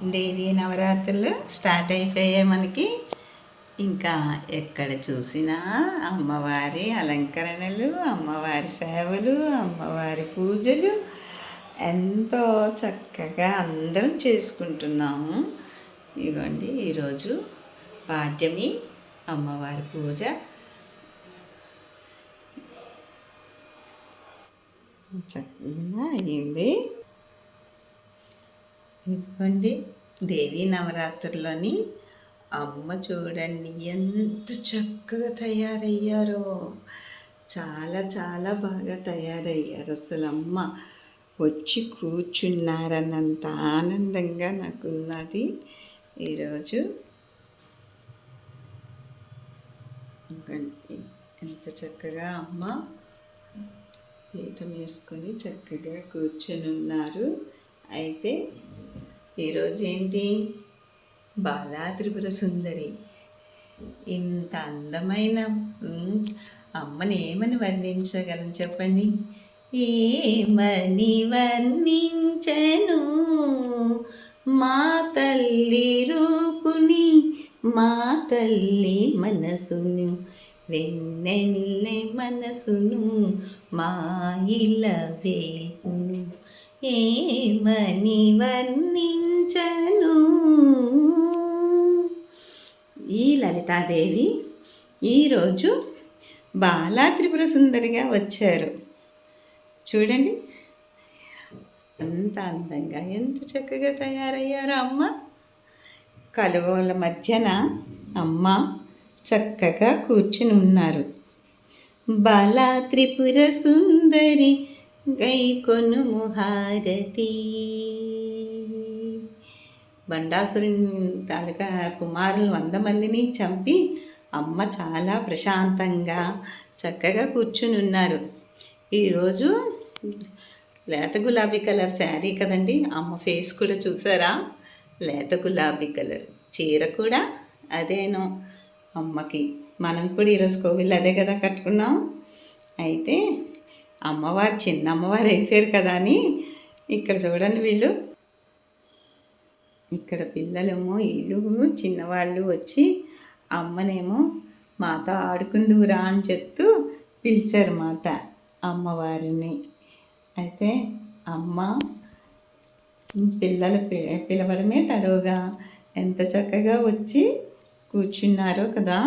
దేవీ నవరాత్రులు స్టార్ట్ అయిపోయాయి మనకి. ఇంకా ఎక్కడ చూసినా అమ్మవారి అలంకరణలు, అమ్మవారి సేవలు, అమ్మవారి పూజలు ఎంతో చక్కగా అందరం చేసుకుంటున్నాము. ఇదిగోండి ఈరోజు పాడ్యమి అమ్మవారి పూజ చక్కగా అయ్యింది. ఇదిగోండి దేవీ నవరాత్రుల్లోని అమ్మ చూడండి ఎంత చక్కగా తయారయ్యారో. చాలా చాలా బాగా తయారయ్యారు. అసలు అమ్మ వచ్చి కూర్చున్నారన్నంత ఆనందంగా నాకున్నది ఈరోజు. ఎంత చక్కగా అమ్మ పీఠం వేసుకొని చక్కగా కూర్చొని ఉన్నారు. అయితే ఈరోజు ఏంటి, బాలా త్రిపుర సుందరి ఇంత అందమైన అమ్మని ఏమని వర్ణించగలను చెప్పండి? ఏమని వర్ణించను మా తల్లి రూపుని, మా తల్లి మనసును, వెన్నెల్లె మనసును, మాయిల వేపును, ఏమని వర్ణించను. ఈ లలితాదేవి ఈరోజు బాలా త్రిపుర సుందరిగా వచ్చారు. చూడండి అంత అందంగా ఎంత చక్కగా తయారయ్యారు అమ్మ. కలువల మధ్యన అమ్మ చక్కగా కూర్చుని ఉన్నారు. బాలా త్రిపుర సుందరి గైకొనుము హారతి. బండాసురుని తాలూకా కుమారులు 100 మందిని చంపి అమ్మ చాలా ప్రశాంతంగా చక్కగా కూర్చుని ఉన్నారు. ఈరోజు లేత గులాబీ కలర్ శారీ కదండి, అమ్మ ఫేస్ కూడా చూసారా, లేత గులాబీ కలర్. చీర కూడా అదేనో అమ్మకి. మనం కూడా ఈరోజు కోవిల్ అదే కదా కట్టుకున్నాం. అయితే అమ్మవారు చిన్న అమ్మవారు అయిపోయారు కదా అని ఇక్కడ చూడండి, వీళ్ళు ఇక్కడ పిల్లలేమో వీళ్ళు చిన్నవాళ్ళు వచ్చి అమ్మనేమో మాతో ఆడుకుందురా అని చెప్తూ పిలిచారన్నమాట అమ్మవారిని. అయితే అమ్మ పిల్లలు పిలవడమే తడవుగా ఎంత చక్కగా వచ్చి కూర్చున్నారో కదా.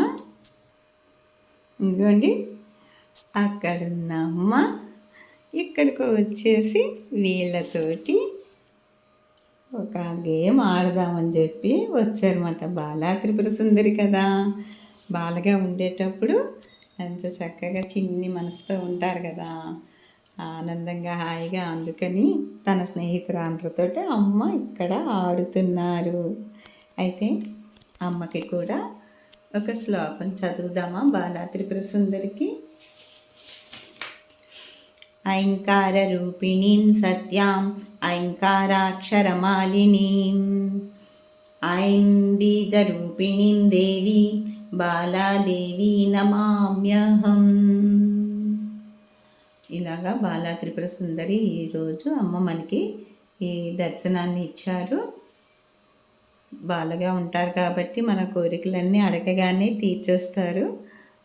ఇంకోండి అక్కడున్న అమ్మ ఇక్కడికి వచ్చేసి వీళ్ళతోటి ఒక గేమ్ ఆడదామని చెప్పి వచ్చారన్నమాట. బాలా త్రిపుర సుందరి కదా, బాలగా ఉండేటప్పుడు ఎంత చక్కగా చిన్ని మనసుతో ఉంటారు కదా, ఆనందంగా హాయిగా. అందుకని తన స్నేహితురాండ్రతో అమ్మ ఇక్కడ ఆడుతున్నారు. అయితే అమ్మకి కూడా ఒక శ్లోకం చదువుదామా బాలా త్రిపుర సుందరికి? ఐంకార రూపిణీం సత్యాం ఐంకారాక్షరమాలినీం ఐం బీజరూపిణీం దేవి బాలాదేవి నమామ్యహం. ఇలాగా బాలా త్రిపుర సుందరి ఈరోజు అమ్మ మనకి ఈ దర్శనాన్ని ఇచ్చారు. బాలగా ఉంటారు కాబట్టి మన కోరికలన్నీ అడగగానే తీర్చేస్తారు.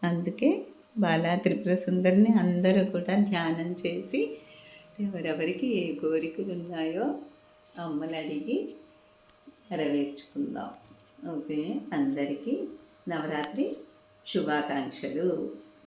అందుకే బాలా త్రిపుర సుందరిని అందరూ కూడా ధ్యానం చేసి ఎవరెవరికి ఏ కోరికలు ఉన్నాయో అమ్మని అడిగి నెరవేర్చుకుందాం. ఓకే, అందరికీ నవరాత్రి శుభాకాంక్షలు.